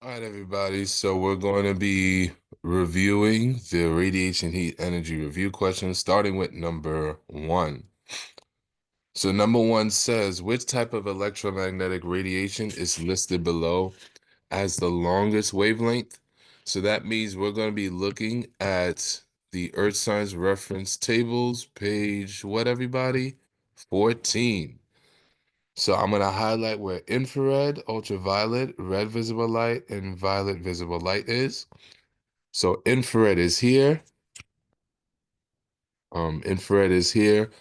All right, everybody. So we're going to be reviewing the radiation heat energy review questions, starting with number one. So number one says, which type of electromagnetic radiation is listed below as the longest wavelength? So that means we're going to be looking at the Earth Science Reference Tables, page what, everybody? 14. So I'm going to highlight where infrared, ultraviolet, red visible light, and violet visible light is. So infrared is here. Infrared is here.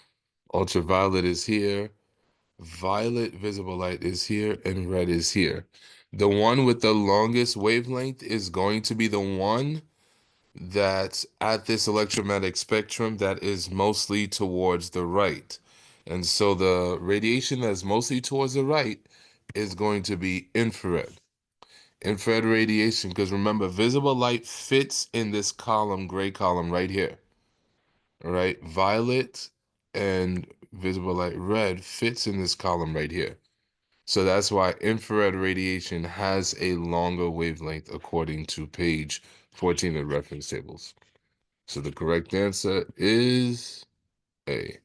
Ultraviolet is here. Violet visible light is here, and red is here. The one with the longest wavelength is going to be the one that's at this electromagnetic spectrum that is mostly towards the right. And so the radiation that's mostly towards the right is going to be infrared. Infrared radiation, because remember, visible light fits in this column, gray column right here. All right, violet and visible light red fits in this column right here. So that's why infrared radiation has a longer wavelength according to page 14 of reference tables. So the correct answer is A.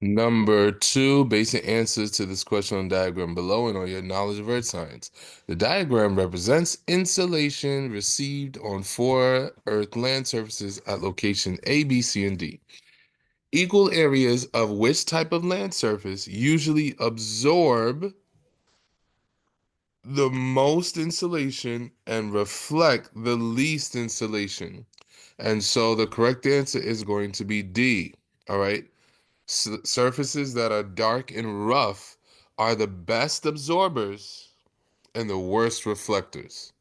Number two, basic answers to this question on the diagram below and on your knowledge of earth science. The diagram represents insolation received on 4 Earth land surfaces at location A, B, C, and D. Equal areas of which type of land surface usually absorb the most insolation and reflect the least insolation? And so the correct answer is going to be D. All right. Surfaces that are dark and rough are the best absorbers and the worst reflectors.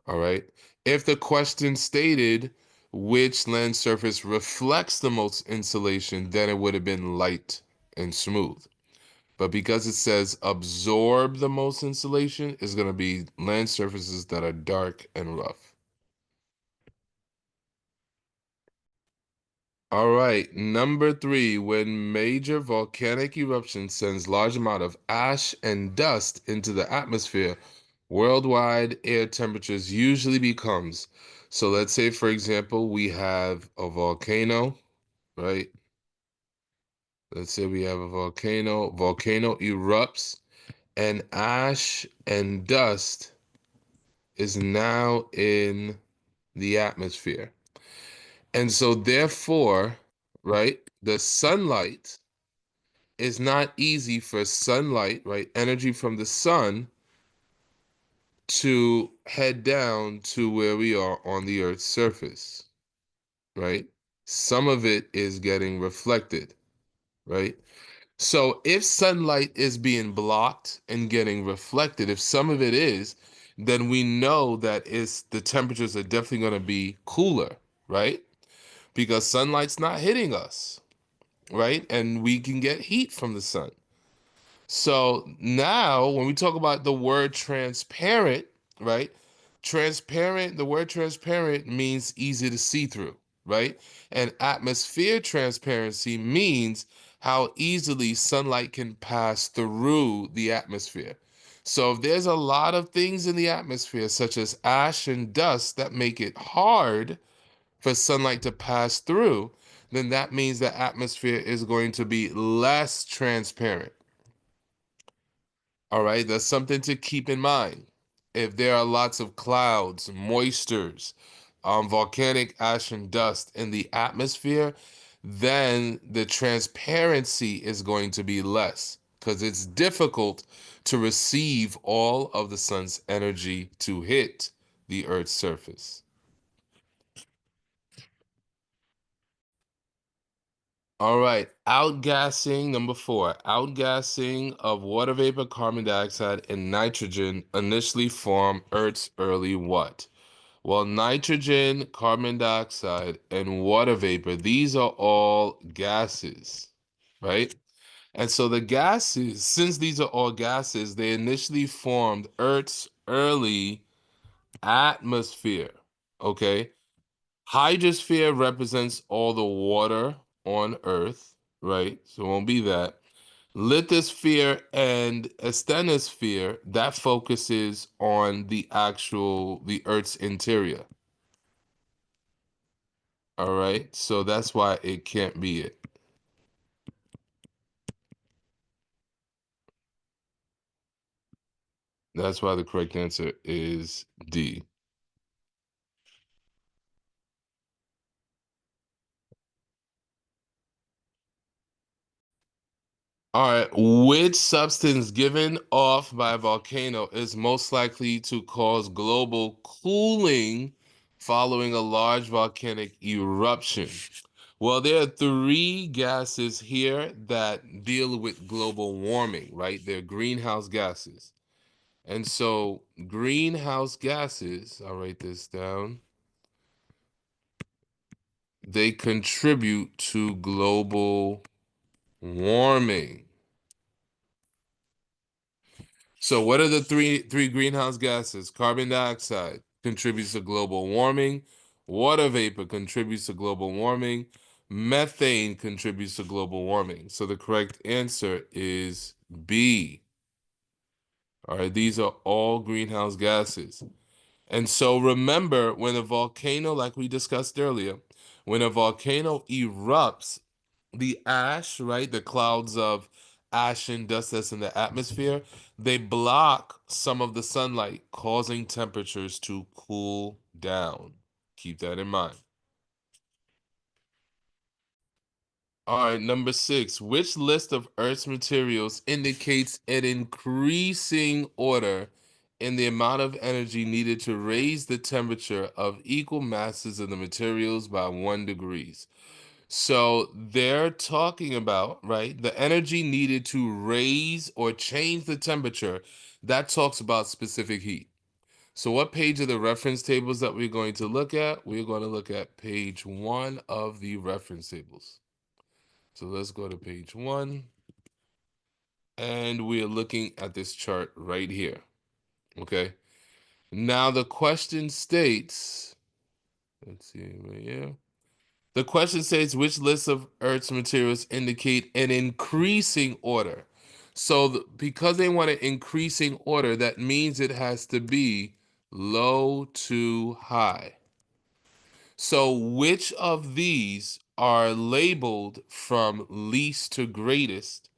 All right. If the question stated which land surface reflects the most insolation, then it would have been light and smooth. But because it says absorb the most insolation, it's going to be land surfaces that are dark and rough. All right, number three, when major volcanic eruption sends large amount of ash and dust into the atmosphere, worldwide air temperatures usually becomes. So let's say, for example, we have a volcano, right? Let's say we have a volcano erupts, and ash and dust is now in the atmosphere. And so therefore, right, the sunlight is not easy for sunlight, right? Energy from the sun to head down to where we are on the Earth's surface, right? Some of it is getting reflected, right? So if sunlight is being blocked and getting reflected, if some of it is, then we know that the temperatures are definitely going to be cooler, right? Because sunlight's not hitting us, right? And we can get heat from the sun. So now, when we talk about the word transparent, right? The word transparent means easy to see through, right? And atmosphere transparency means how easily sunlight can pass through the atmosphere. So if there's a lot of things in the atmosphere, such as ash and dust, that make it hard for sunlight to pass through, then that means the atmosphere is going to be less transparent. All right, that's something to keep in mind. If there are lots of clouds, moistures, volcanic ash and dust in the atmosphere, then the transparency is going to be less because it's difficult to receive all of the sun's energy to hit the Earth's surface. All right, outgassing, number four. Outgassing of water vapor, carbon dioxide, and nitrogen initially form Earth's early what? Well, nitrogen, carbon dioxide, and water vapor, these are all gases, right? And so the gases, since these are all gases, they initially formed Earth's early atmosphere, okay? Hydrosphere represents all the water on Earth, right? So it won't be that. Lithosphere and asthenosphere, that focuses on the Earth's interior. All right, so that's why it can't be it. That's why the correct answer is D. All right, which substance given off by a volcano is most likely to cause global cooling following a large volcanic eruption? Well, there are three gases here that deal with global warming, right? They're greenhouse gases. And so, greenhouse gases, I'll write this down, they contribute to global warming. So what are the three greenhouse gases? Carbon dioxide contributes to global warming. Water vapor contributes to global warming. Methane contributes to global warming. So the correct answer is B. All right, these are all greenhouse gases. And so remember, when a volcano, like we discussed earlier, when a volcano erupts, the ash, right, the clouds of ash and dust that's in the atmosphere, they block some of the sunlight, causing temperatures to cool down. Keep that in mind. All right, number six. Which list of Earth's materials indicates an increasing order in the amount of energy needed to raise the temperature of equal masses of the materials by 1 degrees? So they're talking about, right, the energy needed to raise or change the temperature. That talks about specific heat. So what page of the reference tables that we're going to look at? We're going to look at page 1 of the reference tables. So let's go to page 1. And we're looking at this chart right here. Okay. Now the question states, let's see right here. The question states which list of Earth's materials indicate an increasing order. So because they want an increasing order, that means it has to be low to high. So which of these are labeled from least to greatest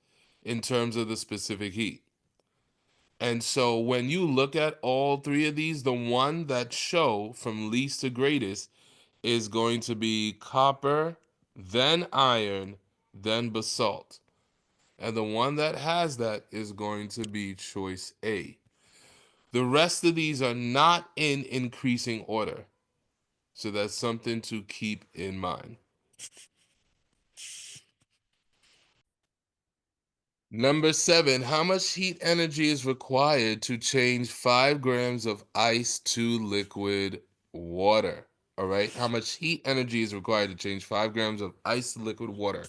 in terms of the specific heat? And so when you look at all three of these, the one that show from least to greatest is going to be copper, then iron, then basalt. And the one that has that is going to be choice A. The rest of these are not in increasing order. So that's something to keep in mind. Number seven, how much heat energy is required to change 5 grams of ice to liquid water? All right, how much heat energy is required to change 5 grams of ice to liquid water?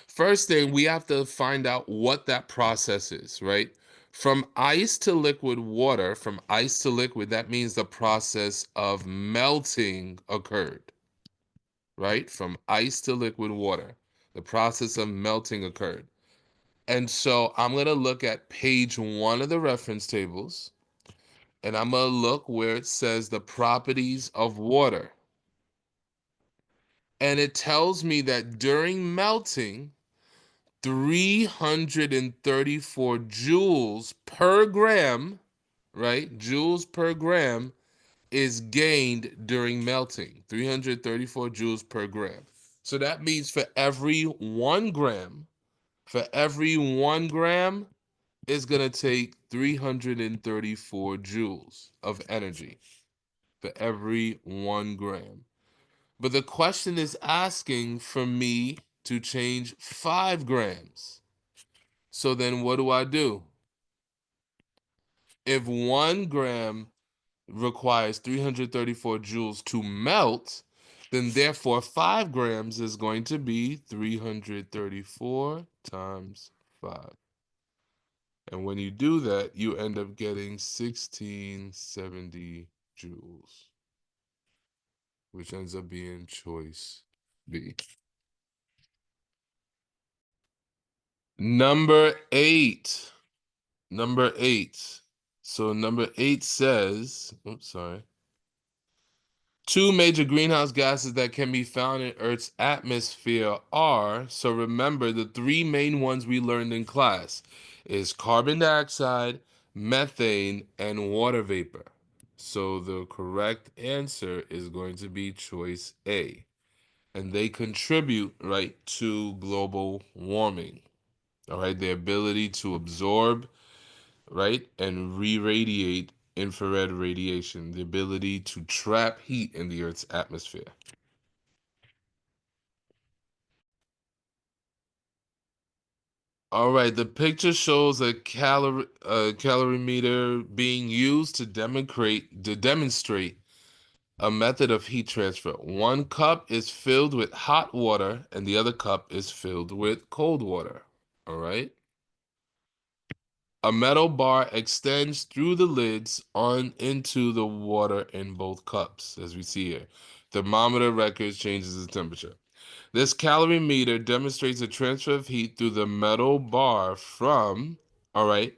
First thing, we have to find out what that process is, right? From ice to liquid water, from ice to liquid, that means the process of melting occurred, right? From ice to liquid water, the process of melting occurred. And so I'm going to look at page 1 of the reference tables, and I'm going to look where it says the properties of water. And it tells me that during melting, 334 joules per gram, right? Joules per gram is gained during melting. 334 joules per gram. So that means for every 1 gram, is going to take 334 joules of energy for every 1 gram. But the question is asking for me to change 5 grams. So then what do I do? If 1 gram requires 334 joules to melt, then therefore 5 grams is going to be 334 times 5. And when you do that, you end up getting 1670 joules, which ends up being choice B. Number eight. Number eight. So number eight says, oops, sorry. Two major greenhouse gases that can be found in Earth's atmosphere are, so remember the three main ones we learned in class is carbon dioxide, methane, and water vapor. So the correct answer is going to be choice A. And they contribute, right, to global warming. All right, their ability to absorb, right, and re-radiate infrared radiation, the ability to trap heat in the Earth's atmosphere. All right, the picture shows a calorimeter being used to demonstrate a method of heat transfer. One cup is filled with hot water and the other cup is filled with cold water. All right. A metal bar extends through the lids on into the water in both cups, as we see here. Thermometer records changes the temperature. This calorimeter demonstrates a transfer of heat through the metal bar from, all right,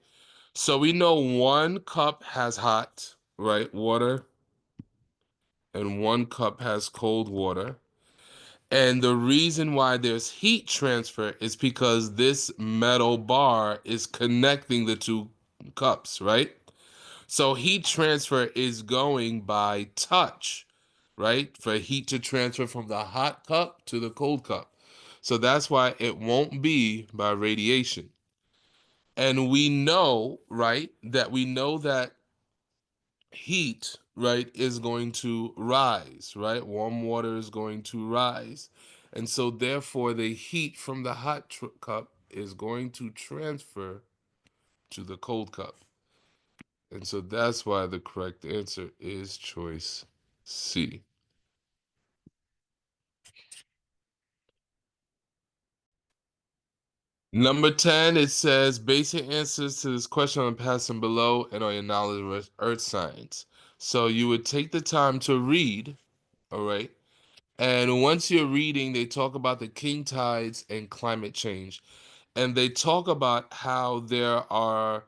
so we know one cup has hot, right, water, and one cup has cold water. And the reason why there's heat transfer is because this metal bar is connecting the two cups, right? So heat transfer is going by touch, right? For heat to transfer from the hot cup to the cold cup. So that's why it won't be by radiation. And we know, right, that we know that heat, right, is going to rise, right? Warm water is going to rise. And so therefore the heat from the hot cup is going to transfer to the cold cup. And so that's why the correct answer is choice C. Number 10, it says basic answers to this question on passing below and on your knowledge of earth science. So you would take the time to read, all right? And once you're reading, they talk about the king tides and climate change. And they talk about how there are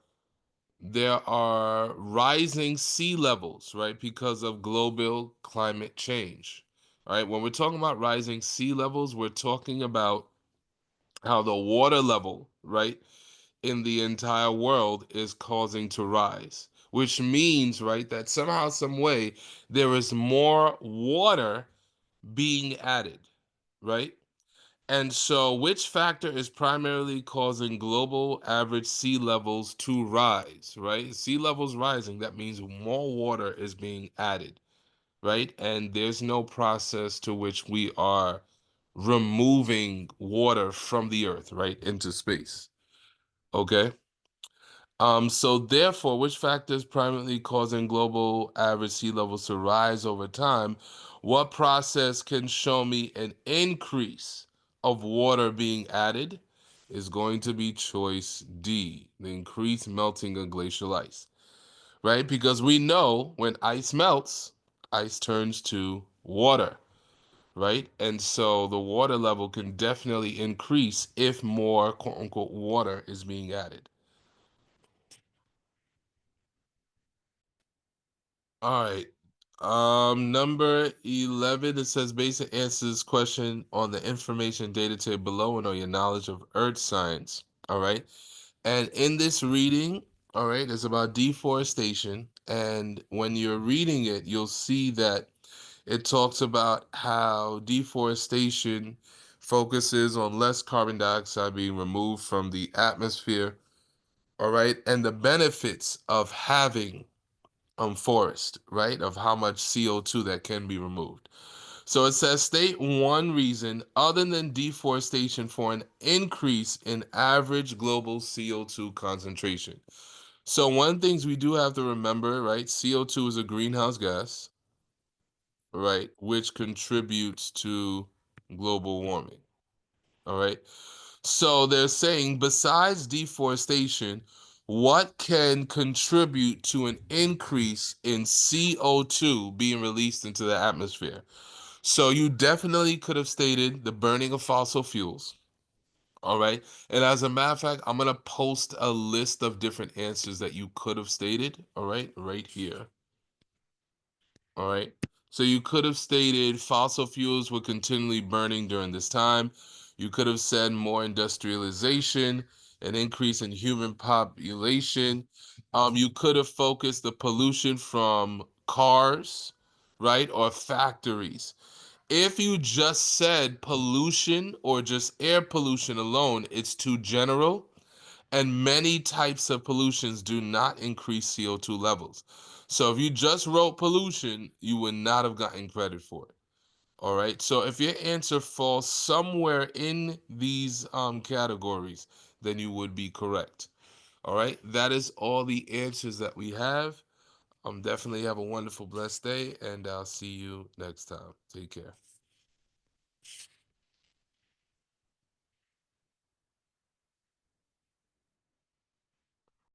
rising sea levels, right? Because of global climate change. All right. When we're talking about rising sea levels, we're talking about how the water level, right, in the entire world is causing to rise, which means, right, that somehow, some way, there is more water being added, right? And so, which factor is primarily causing global average sea levels to rise, right? Sea levels rising, that means more water is being added, right? And there's no process to which we are removing water from the earth, right, into space. Okay? So therefore, which factors primarily causing global average sea levels to rise over time? What process can show me an increase of water being added? Is going to be choice D, the increased melting of glacial ice, right? Because we know when ice melts, ice turns to water, right? And so the water level can definitely increase if more quote unquote water is being added. All right. Number 11, it says basic answers question on the information data table below and on your knowledge of earth science. All right. And in this reading, all right, it's about deforestation. And when you're reading it, you'll see that it talks about how deforestation focuses on less carbon dioxide being removed from the atmosphere. All right. And the benefits of having forest, right? Of how much CO2 that can be removed. So it says state one reason other than deforestation for an increase in average global CO2 concentration. So one things we do have to remember, right? CO2 is a greenhouse gas, right? Which contributes to global warming. All right. So they're saying besides deforestation, what can contribute to an increase in CO2 being released into the atmosphere? So you definitely could have stated the burning of fossil fuels, All right. And as a matter of fact, I'm going to post a list of different answers that you could have stated. All right here. All right. So you could have stated fossil fuels were continually burning during this time. You could have said more industrialization, an increase in human population. You could have focused the pollution from cars, right, or factories. If you just said pollution or just air pollution alone, it's too general, and many types of pollutions do not increase CO2 levels. So if you just wrote pollution, you would not have gotten credit for it. All right. So if your answer falls somewhere in these categories, then you would be correct. All right. That is all the answers that we have. Definitely have a wonderful, blessed day, and I'll see you next time. Take care.